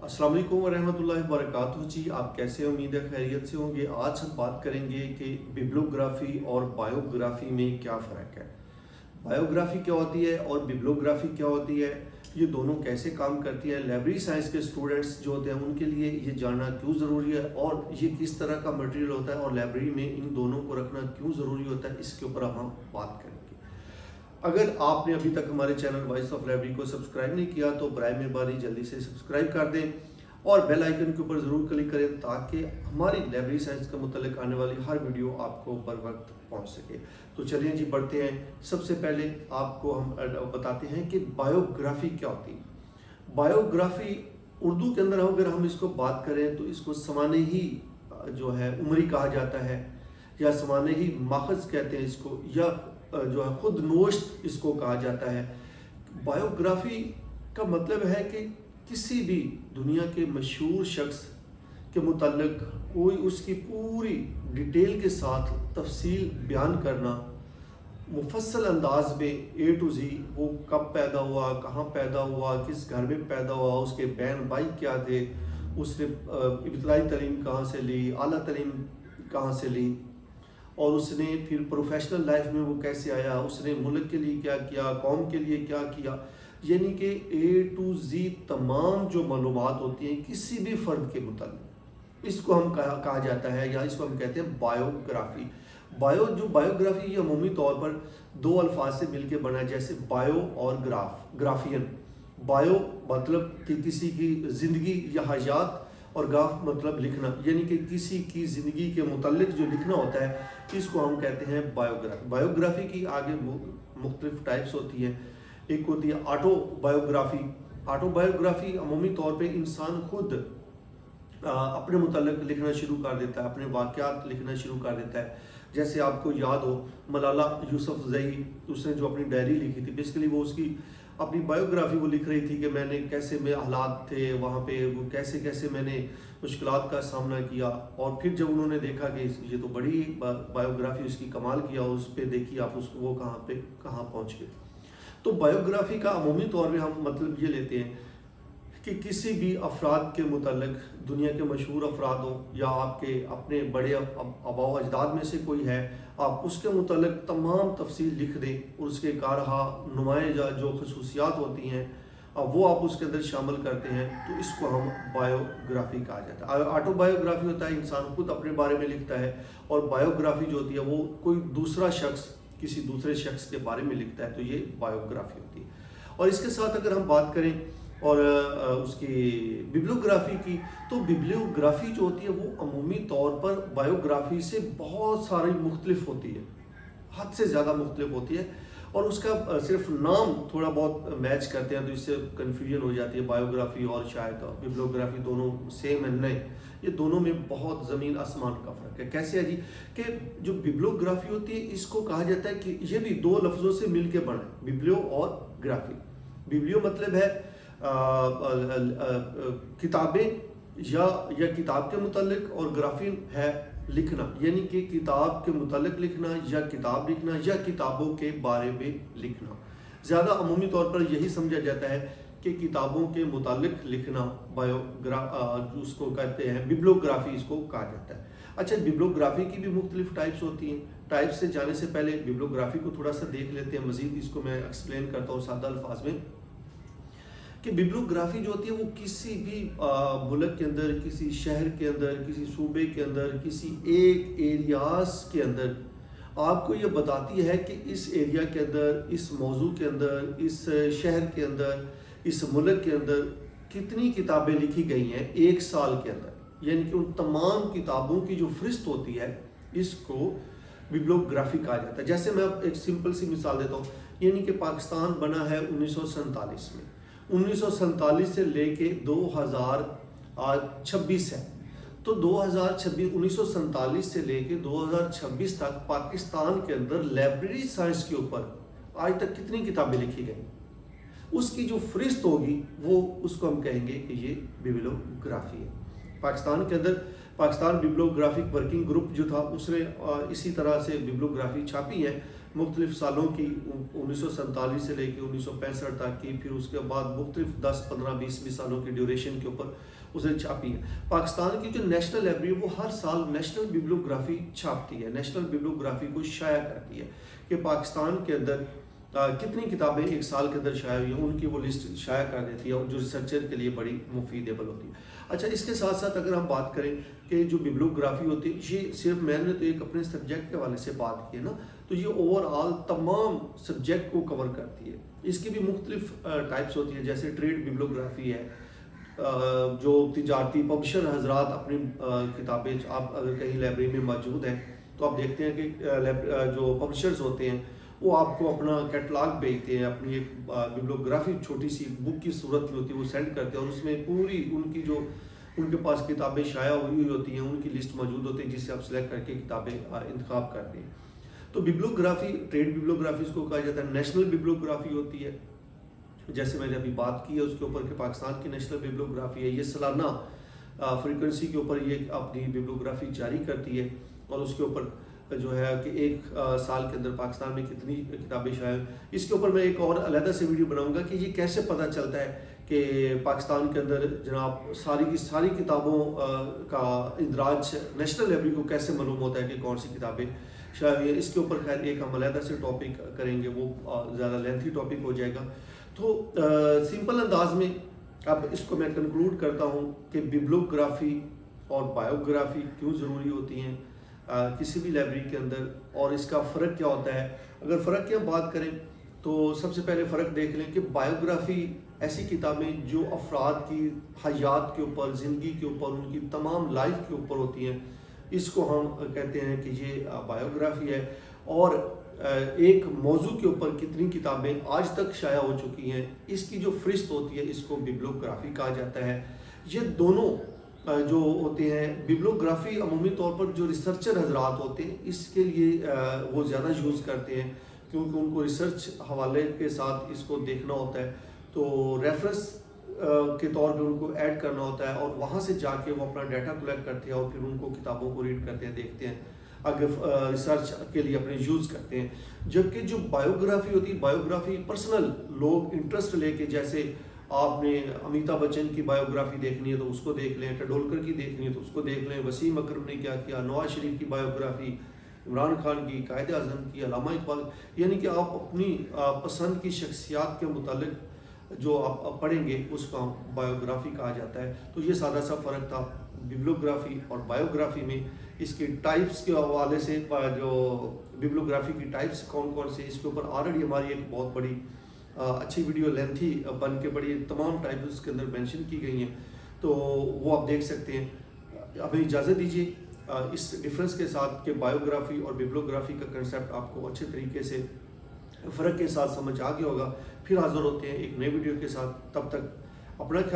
अस्सलाम वालेकुम वरहमतुल्लाहि वबरकातुहू जी। आप कैसे? उम्मीद है खैरियत से होंगे। आज हम बात करेंगे कि बिब्लियोग्राफी और बायोग्राफी में क्या फ़र्क है। बायोग्राफी क्या होती है और बिब्लियोग्राफी क्या होती है, ये दोनों कैसे काम करती है। लाइब्रेरी साइंस के स्टूडेंट्स जो होते हैं उनके लिए ये जानना क्यों ज़रूरी है और ये किस तरह का मटेरियल होता है और लाइब्रेरी में इन दोनों को रखना क्यों ज़रूरी होता है, इसके ऊपर हम बात करेंगे। अगर आपने अभी तक हमारे चैनल वॉइस ऑफ लाइब्रेरी को सब्सक्राइब नहीं किया तो बराए मेहरबानी जल्दी से सब्सक्राइब कर दें और बेल आइकन के ऊपर ज़रूर क्लिक करें ताकि हमारी लाइब्रेरी साइंस के मुतालिक आने वाली हर वीडियो आपको बर वक्त पहुँच सके। तो चलिए जी बढ़ते हैं। सबसे पहले आपको हम बताते हैं कि बायोग्राफी क्या होती है। बायोग्राफी उर्दू के अंदर अगर हम इसको बात करें तो इसको समाने ही जो है उमरी कहा जाता है या समाने ही माखज़ कहते हैं इसको, या जो है खुद नोश्त इसको कहा जाता है। बायोग्राफी का मतलब है कि किसी भी दुनिया के मशहूर शख्स के मुताल्लिक कोई उसकी पूरी डिटेल के साथ तफसील बयान करना, मुफस्सल अंदाज में ए टू ज़ी, वो कब पैदा हुआ, कहाँ पैदा हुआ, किस घर में पैदा हुआ, उसके बहन भाई क्या थे, उसने इब्तदाई तालीम कहाँ से ली, आला तालीम कहाँ से ली, और उसने फिर प्रोफेशनल लाइफ में वो कैसे आया, उसने मुल्क के लिए क्या किया, कौम के लिए क्या किया, यानी कि ए टू ज़ी तमाम जो मालूमात होती हैं किसी भी फ़र्द के मुताल्लिक़, इसको हम कहा जाता है या इसको हम कहते हैं बायोग्राफी। बायोग्राफी ये अमूमी तौर पर दो अल्फाज से मिलके बना है, जैसे बायो और ग्राफियन। बायो मतलब कि किसी की ज़िंदगी या हयात, और ग्राफ मतलब लिखना, यानी कि किसी की ज़िंदगी के मुताल्लिक जो लिखना होता है, इसको हम कहते हैं बायोग्राफी। बायोग्राफी की आगे मुख्तलिफ टाइप्स होती हैं। एक होती है ऑटोबायोग्राफी। ऑटोबायोग्राफी अमूमी तौर पे इंसान खुद अपने मुताल्लिक लिखना शुरू कर देता है, अपने वाक़यात लिखना शुरू कर देता है। जैसे आपको याद हो मलाला यूसुफ़ज़ई, उसने जो अपनी डायरी लिखी थी, बेसिकली वो उसकी अपनी बायोग्राफी वो लिख रही थी कि मैंने कैसे में हालात थे वहाँ पे, वो कैसे कैसे मैंने मुश्किलात का सामना किया। और फिर जब उन्होंने देखा कि ये तो बड़ी बायोग्राफी उसकी कमाल किया, उस पर देखिए आप उसको वो कहाँ पहुँच गए। तो बायोग्राफी का अमूमी तौर पे हम मतलब ये लेते हैं कि किसी भी अफराद के मुताल्लिक, दुनिया के मशहूर अफराद हो या आपके अपने बड़े आबाओ अजदाद में से कोई है, आप उसके मुताल्लिक तमाम तफसील लिख दें और उसके कारहा नुमाया जो खसूसियात होती हैं वो आप उसके अंदर शामिल करते हैं, तो इसको हम बायोग्राफी कहा जाता है। ऑटोबायोग्राफी होता है इंसान खुद अपने बारे में लिखता है, और बायोग्राफी जो होती है वो कोई दूसरा शख्स किसी दूसरे शख्स के बारे में लिखता है, तो ये बायोग्राफी होती है। और इसके साथ अगर हम बात करें और उसकी बिब्लियोग्राफी की, तो बिब्लियोग्राफी जो होती है वो अमूमी तौर पर बायोग्राफी से बहुत सारी मुख्तलिफ होती है, हद से ज़्यादा मुख्तलिफ होती है, और उसका सिर्फ नाम थोड़ा बहुत मैच करते हैं तो इससे कन्फ्यूजन हो जाती है। बायोग्राफी और शायद बिब्लियोग्राफी दोनों सेम है, नहीं, ये दोनों में बहुत ज़मीन आसमान का फ़र्क है। कैसे है जी कि जो बिब्लियोग्राफी होती है इसको कहा जाता है कि ये भी दो लफ्ज़ों से मिल के बना है, बिब्लियो और ग्राफी। बिब्लियो मतलब है किताबें या किताब के मुतालिक, और ग्राफिन है लिखना, यानी कि किताब के मुतालिक लिखना या किताब लिखना या किताबों के बारे में लिखना। ज़्यादा अमूमी तौर पर यही समझा जाता है कि किताबों के मुतालिक लिखना उसको कहते हैं बिब्लियोग्राफी, इसको कहा जाता है। अच्छा, बिब्लियोग्राफी की भी मुख्तलिफ टाइप्स होती हैं। टाइप्स से जाने से पहले बिब्लियोग्राफी को थोड़ा सा देख लेते हैं मज़ीद, इसको मैं एक्सप्लेन करता हूँ सादा अल्फाज में कि बिब्लियोग्राफी जो होती है वो किसी भी मुल्क के अंदर, किसी शहर के अंदर, किसी सूबे के अंदर, किसी एक एरियाज़ के अंदर आपको ये बताती है कि इस एरिया के अंदर, इस मौजू के अंदर, इस शहर के अंदर, इस मुल्क के अंदर कितनी किताबें लिखी गई हैं एक साल के अंदर, यानी कि उन तमाम किताबों की जो फहरिस्त होती है इसको बिब्लियोग्राफी कहा जाता है। जैसे मैं एक सिंपल सी मिसाल देता हूँ, यानी कि पाकिस्तान बना है 1947 में, 1947 से लेके 2026 है, तो 1947 से लेके 2026 तक पाकिस्तान के अंदर लाइब्रेरी साइंस के ऊपर आज तक कितनी किताबें लिखी गई, उसकी जो फहरिस्त होगी वो उसको हम कहेंगे कि ये बिब्लियोग्राफी है। पाकिस्तान के अंदर पाकिस्तान बिब्लियोग्राफिक वर्किंग ग्रुप जो था उसने इसी तरह से बिब्लियोग्राफी छापी है, مختلف سالوں کی 1947 سے لے کے 1965 تک کی، پھر اس کے بعد مختلف 10 15 20 سالوں کی ڈیوریشن کے اوپر اس نے چھاپی ہے۔ پاکستان کی جو نیشنل لائبریری وہ ہر سال نیشنل بیبلیوگرافی چھاپتی ہے، نیشنل بیبلیوگرافی کو شائع کرتی ہے کہ پاکستان کے اندر کتنی کتابیں ایک سال کے اندر شائع ہوئی ہیں، ان کی وہ لسٹ شائع کر دیتی ہے، اور جو ریسرچر کے لیے بڑی مفیدیبل ہوتی ہے۔ اچھا، اس کے ساتھ ساتھ اگر ہم بات کریں کہ جو بیبلیوگرافی ہوتی ہے، یہ صرف میں نے تو ایک اپنے سبجیکٹ کے حوالے سے بات کی ہے نا، تو یہ اوور آل تمام سبجیکٹ کو کور کرتی ہے۔ اس کی بھی مختلف ٹائپس ہوتی ہیں، جیسے ٹریڈ بیبلیوگرافی ہے، جو تجارتی پبلشر حضرات اپنی کتابیں، آپ اگر کہیں لائبریری میں موجود ہیں تو آپ دیکھتے ہیں کہ جو پبلشرز ہوتے ہیں وہ آپ کو اپنا کیٹلاگ بھیجتے ہیں، اپنی ایک بیبلیوگرافی چھوٹی سی بک کی صورت میں ہوتی ہے، وہ سینڈ کرتے ہیں، اور اس میں پوری ان کی جو ان کے پاس کتابیں شائع ہوئی ہوتی ہیں ان کی لسٹ موجود ہوتی ہے، جس سے آپ سلیکٹ کر کے کتابیں انتخاب کرتے ہیں۔ تو بیبلیوگرافی، ٹریڈ بیبلیوگرافی اس کو کہا جاتا ہے۔ نیشنل بیبلیوگرافی ہوتی ہے، جیسے میں نے ابھی بات کی ہے اس کے اوپر کہ پاکستان کی نیشنل بیبلیوگرافی ہے، یہ سالانہ فریکوینسی کے اوپر یہ اپنی بیبلیوگرافی جاری کرتی ہے، اور اس کے اوپر جو ہے کہ ایک سال کے اندر پاکستان میں کتنی کتابیں شائع ہیں۔ اس کے اوپر میں ایک اور علیحدہ سے ویڈیو بناؤں گا کہ یہ کیسے پتہ چلتا ہے کہ پاکستان کے اندر جناب ساری کی ساری کتابوں کا اندراج نیشنل لائبریری کو کیسے معلوم ہوتا ہے کہ کون سی کتابیں شائع ہوئی ہیں۔ اس کے اوپر خیر ایک ہم علیحدہ سے ٹاپک کریں گے، وہ زیادہ لینتھی ٹاپک ہو جائے گا۔ تو سمپل انداز میں اب اس کو میں کنکلوڈ کرتا ہوں کہ بیبلیوگرافی اور بایوگرافی کیوں ضروری ہوتی ہیں کسی بھی لائبریری کے اندر، اور اس کا فرق کیا ہوتا ہے۔ اگر فرق کی ہم بات کریں تو سب سے پہلے فرق دیکھ لیں کہ بایوگرافی ایسی کتابیں جو افراد کی حیات کے اوپر، زندگی کے اوپر، ان کی تمام لائف کے اوپر ہوتی ہیں، اس کو ہم کہتے ہیں کہ یہ بایوگرافی ہے۔ اور ایک موضوع کے اوپر کتنی کتابیں آج تک شائع ہو چکی ہیں، اس کی جو فہرست ہوتی ہے اس کو بیبلیوگرافی کہا جاتا ہے۔ یہ دونوں جو ہوتے ہیں، بیبلیوگرافی عمومی طور پر جو ریسرچر حضرات ہوتے ہیں اس کے لیے وہ زیادہ یوز کرتے ہیں، کیونکہ ان کو ریسرچ حوالے کے ساتھ اس کو دیکھنا ہوتا ہے، تو ریفرنس کے طور پہ ان کو ایڈ کرنا ہوتا ہے، اور وہاں سے جا کے وہ اپنا ڈیٹا کلیکٹ کرتے ہیں اور پھر ان کو کتابوں کو ریڈ کرتے ہیں، دیکھتے ہیں، اگر ریسرچ کے لیے اپنے یوز کرتے ہیں۔ جبکہ جو بایوگرافی ہوتی ہے، بایوگرافی پرسنل لوگ انٹرسٹ لے کے، جیسے آپ نے امیتابھ بچن کی بایوگرافی دیکھنی ہے تو اس کو دیکھ لیں، ٹنڈولکر کی دیکھنی ہے تو اس کو دیکھ لیں، وسیم اکرم نے کیا کیا، نواز شریف کی بایوگرافی، عمران خان کی، قائد اعظم کی، علامہ اقبال، یعنی کہ آپ اپنی پسند کی شخصیات کے متعلق جو آپ پڑھیں گے اس کو بایوگرافی کہا جاتا ہے۔ تو یہ سادہ سا فرق تھا بیبلیوگرافی اور بایوگرافی میں۔ اس کی ٹائپس کے حوالے سے جو بیبلیوگرافی کی ٹائپس کون کون سے، اس کے اوپر آلریڈی ہماری ایک بہت بڑی اچھی ویڈیو لینتھی بن کے بڑی تمام ٹائپس کے اندر مینشن کی گئی ہیں، تو وہ آپ دیکھ سکتے ہیں۔ ہمیں اجازت دیجیے اس ڈفرینس کے ساتھ کہ بایوگرافی اور بیبلیوگرافی کا کنسیپٹ آپ کو اچھے طریقے سے فرق کے ساتھ سمجھ آ گیا ہوگا۔ پھر حاضر ہوتے ہیں ایک نئے ویڈیو کے ساتھ، تب تک اپنا خیال